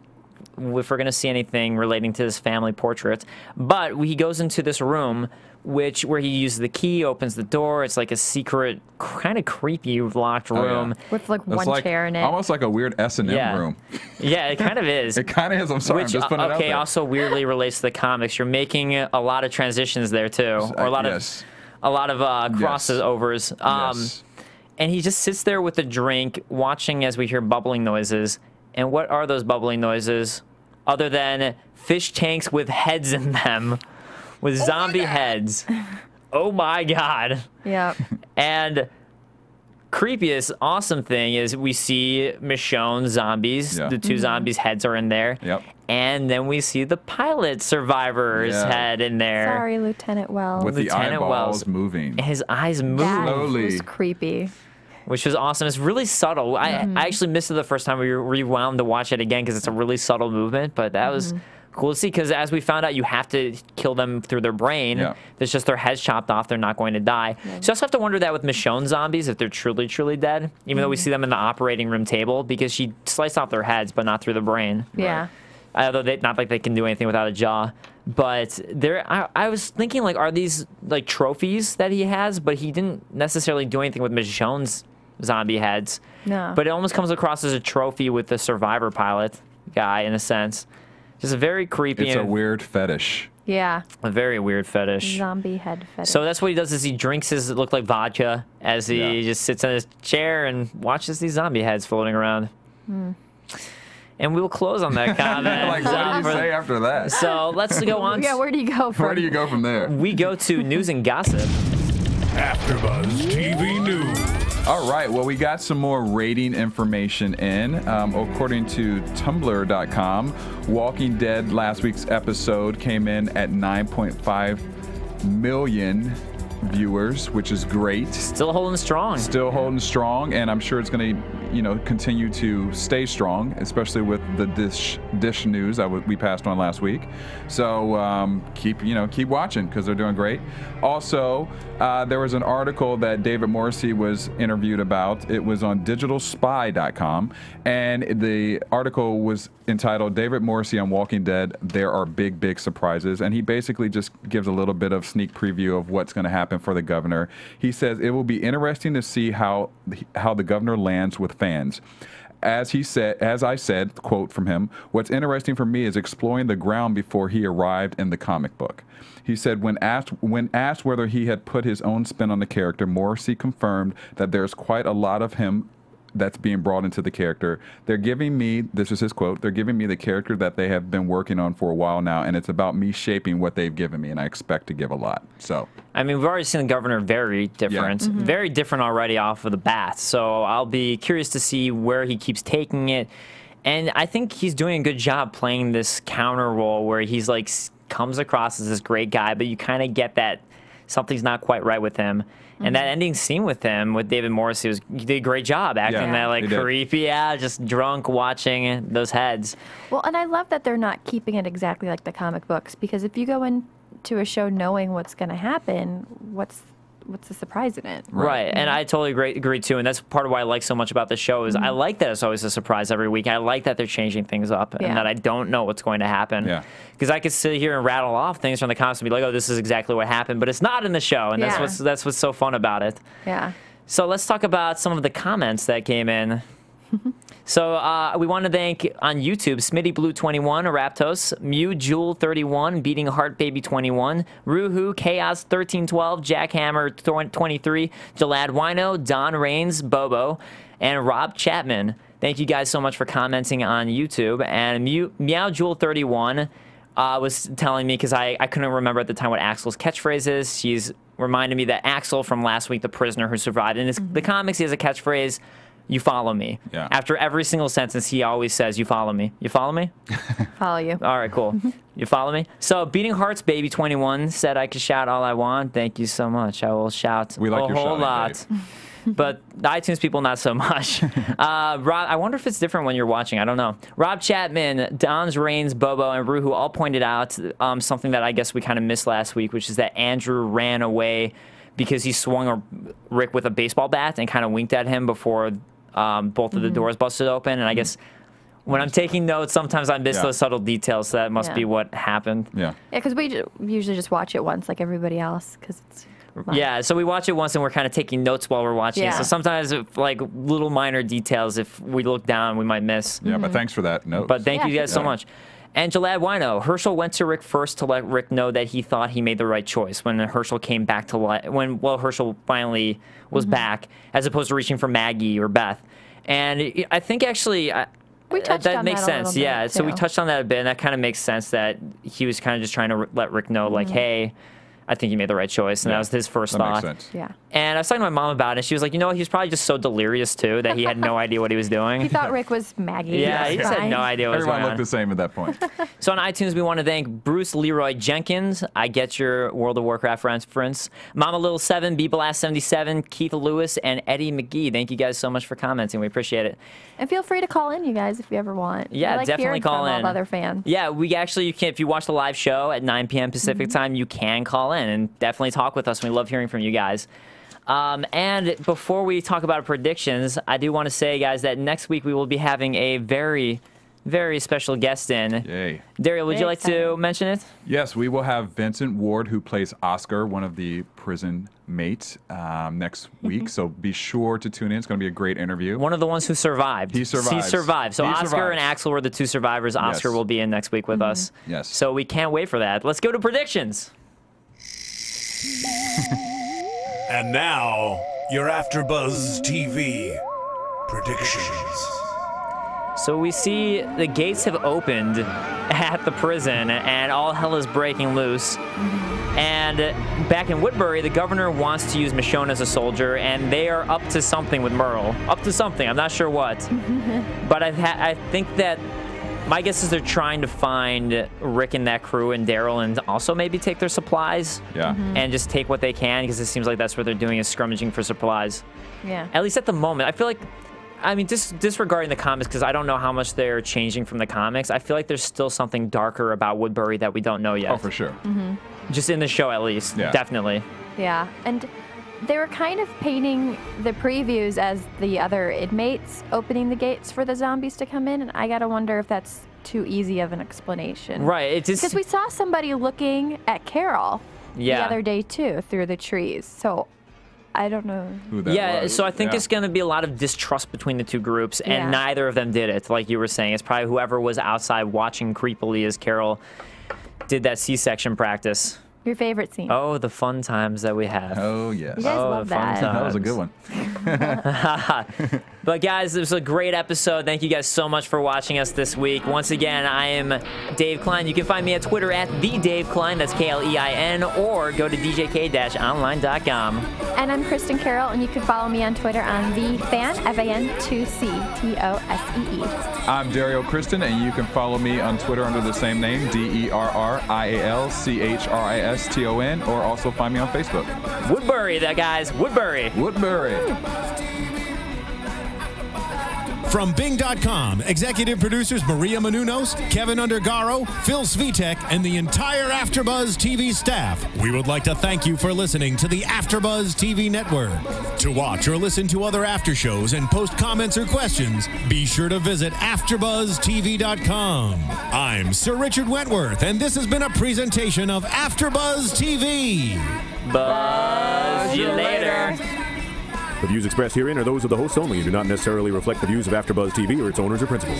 if we're going to see anything relating to this family portrait. But he goes into this room, where he uses the key, opens the door. It's like a secret, kind of creepy locked room. With like one chair in it. Almost like a weird S&M room. Yeah, it kind of is. It kind of is. I'm sorry, I'm just putting it out there. Also weirdly relates to the comics. You're making a lot of transitions there too, or a lot of crossovers. Yes. And he just sits there with a drink, watching as we hear bubbling noises. And what are those bubbling noises, other than fish tanks with heads in them? With zombie heads. Oh my God. Yeah. And creepiest, awesome thing is we see Michonne's zombies. Yeah. The two zombies' heads are in there. Yep. And then we see the pilot survivor's head in there. Sorry, Lieutenant Wells. With Lieutenant the eyeballs Wells moving. His eyes move. Slowly. That was creepy. Which was awesome. It's really subtle. I actually missed it the first time we rewound to watch it again because it's a really subtle movement, but that was cool to see because as we found out, you have to kill them through their brain. Yeah. There's just their heads chopped off. They're not going to die. Yeah. So you also have to wonder that with Michonne zombies, if they're truly, truly dead, even though we see them in the operating room table because she sliced off their heads, but not through the brain. Yeah. Although not like they can do anything without a jaw. But I was thinking, like, are these like trophies that he has? But he didn't necessarily do anything with Michonne's zombie heads. No. But it almost comes across as a trophy with the survivor pilot guy in a sense. Just a very creepy. It's a weird fetish. Yeah. A very weird fetish. Zombie head fetish. So that's what he does is he drinks his, it looked like vodka, as he just sits in his chair and watches these zombie heads floating around. And we will close on that comment. Like, what do you say after that? So let's go on. Yeah, where do you go from? Where do you go from there? We go to news and gossip. AfterBuzz TV News. All right, well, we got some more rating information in. According to Tumblr.com, Walking Dead last week's episode came in at 9.5 million viewers, which is great. Still holding strong. Still holding strong, and I'm sure it's going to continue to stay strong, especially with the dish news that we passed on last week. So keep watching because they're doing great. Also, there was an article that David Morrissey was interviewed about. It was on digitalspy.com, and the article was entitled "David Morrissey on Walking Dead. There are big surprises," and he basically just gives a little bit of sneak preview of what's going to happen for the governor. He says it will be interesting to see how the governor lands with fans. As I said, quote from him, "What's interesting for me is exploring the ground before he arrived in the comic book." He said when asked whether he had put his own spin on the character, Morrissey confirmed that there's quite a lot of him that's being brought into the character. They're giving me, this is his quote, "They're giving me the character that they have been working on for a while now, and it's about me shaping what they've given me, and I expect to give a lot." So, I mean, we've already seen the governor very different, very different already off of the bat. So I'll be curious to see where he keeps taking it. And I think he's doing a good job playing this counter role where he's like comes across as this great guy, but you kind of get that something's not quite right with him. And that ending scene with him, with David Morrissey, he did a great job acting that like creepy, just drunk watching those heads. Well, and I love that they're not keeping it exactly like the comic books, because if you go into a show knowing what's going to happen, what's the surprise in it? Right, and I totally agree too, and that's part of why I like so much about the show is I like that it's always a surprise every week. I like that they're changing things up and that I don't know what's going to happen. Yeah. Because I could sit here and rattle off things from the comics and be like, oh, this is exactly what happened, but it's not in the show, and that's what's so fun about it. Yeah. So let's talk about some of the comments that came in. So we want to thank on YouTube Smitty Blue 21, Raptos, Mew Jewel 31, Beating Heart Baby 21, Ruhu Chaos 1312, Jackhammer 23, Jalad Wino, Don Rains, Bobo, and Rob Chapman. Thank you guys so much for commenting on YouTube. And Meow Jewel 31 was telling me, because I couldn't remember at the time what Axel's catchphrase is. She's reminded me that Axel from last week, the prisoner who survived, in the comics he has a catchphrase, "You follow me." Yeah. After every single sentence, he always says, "You follow me." You follow me? Follow you. All right, cool. You follow me? So Beating Hearts Baby 21 said I could shout all I want. Thank you so much. I will shout a whole lot. But the iTunes people, not so much. Rob, I wonder if it's different when you're watching. I don't know. Rob Chapman, Don's Reigns, Bobo, and Ruhu all pointed out something that I guess we kind of missed last week, which is that Andrew ran away because he swung Rick with a baseball bat and kind of winked at him before both of the doors busted open. And I guess when I'm taking notes, sometimes I miss those subtle details. So that must be what happened. Yeah, because we usually just watch it once like everybody else because it's fun. Yeah, so we watch it once and we're kind of taking notes while we're watching it. So sometimes like little minor details, if we look down, we might miss. Yeah, but thanks for that note. But thank you guys so much. And Jalad Wino, Herschel went to Rick first to let Rick know that he thought he made the right choice when Herschel came back to life, when Herschel finally was back, as opposed to reaching for Maggie or Beth. And I think actually we touched that on makes that sense. Yeah, so we touched on that a bit, and that kind of makes sense that he was kind of just trying to let Rick know, like, hey, I think you made the right choice, and that was his first thought. Makes sense. Yeah. And I was talking to my mom about it, and she was like, you know, he was probably just so delirious, too, that he had no idea what he was doing. He thought Rick was Maggie. Yeah, he just had no idea what was going on. Everyone looked the same at that point. So on iTunes, we want to thank Bruce Leroy Jenkins. I get your World of Warcraft reference. Mama Little 7, B Blast 77, Keith Lewis, and Eddie McGee. Thank you guys so much for commenting. We appreciate it. And feel free to call in, you guys, if you ever want. Yeah, like definitely call in. All other fans. Yeah, we actually, you can, if you watch the live show at 9 p.m. Pacific time, you can call in and definitely talk with us. We love hearing from you guys. And before we talk about predictions, I do want to say, guys, that next week we will be having a very, very special guest in. Yay. Derrial, would you like to mention it? Yes, we will have Vincent Ward, who plays Oscar, one of the prison mates, next week. So be sure to tune in. It's going to be a great interview. One of the ones who survived. He survived. He survived. So Oscar and Axel were the two survivors. Oscar will be in next week with us. Yes. So we can't wait for that. Let's go to predictions. And now, your AfterBuzz TV predictions. So we see the gates have opened at the prison and all hell is breaking loose. And back in Woodbury, the governor wants to use Michonne as a soldier, and they are up to something with Merle. Up to something, I'm not sure what. But I think that my guess is they're trying to find Rick and that crew and Derrial and also maybe take their supplies and just take what they can, because it seems like that's what they're doing, is scrummaging for supplies. Yeah. At least at the moment. I feel like I mean, disregarding the comics, because I don't know how much they're changing from the comics, I feel like there's still something darker about Woodbury that we don't know yet. Oh, for sure. Just in the show, at least. Yeah. Definitely. Yeah, and they were kind of painting the previews as the other inmates opening the gates for the zombies to come in, and I gotta wonder if that's too easy of an explanation. Right. It's just because we saw somebody looking at Carole the Yeah. other day too through the trees. So I don't know. Who that Yeah, was. so I think Yeah. it's going to be a lot of distrust between the two groups, and Yeah. neither of them did it. Like you were saying, it's probably whoever was outside watching creepily as Carole did that C-section practice. Your favorite scene? Oh, the fun times that we had. Oh, yes. You guys Oh, love the fun that. times. That was a good one. But guys, it was a great episode. Thank you guys so much for watching us this week. Once again, I am Dave Klein. You can find me at Twitter at @TheDaveKlein. That's Klein, or go to djk-online.com. And I'm Kristin Carole, and you can follow me on Twitter on TheFan, FAN2CTOSEE. I'm Derrial Christon, and you can follow me on Twitter under the same name, DERRIALCHRISTON, or also find me on Facebook. Woodbury, that guys. Woodbury. Woodbury. From Bing.com, executive producers Maria Menounos, Kevin Undergaro, Phil Svitek, and the entire AfterBuzz TV staff, we would like to thank you for listening to the AfterBuzz TV network. To watch or listen to other after shows and post comments or questions, be sure to visit AfterBuzzTV.com. I'm Sir Richard Wentworth, and this has been a presentation of AfterBuzz TV. Buzz you later. The views expressed herein are those of the hosts only and do not necessarily reflect the views of AfterBuzz TV or its owners or principals.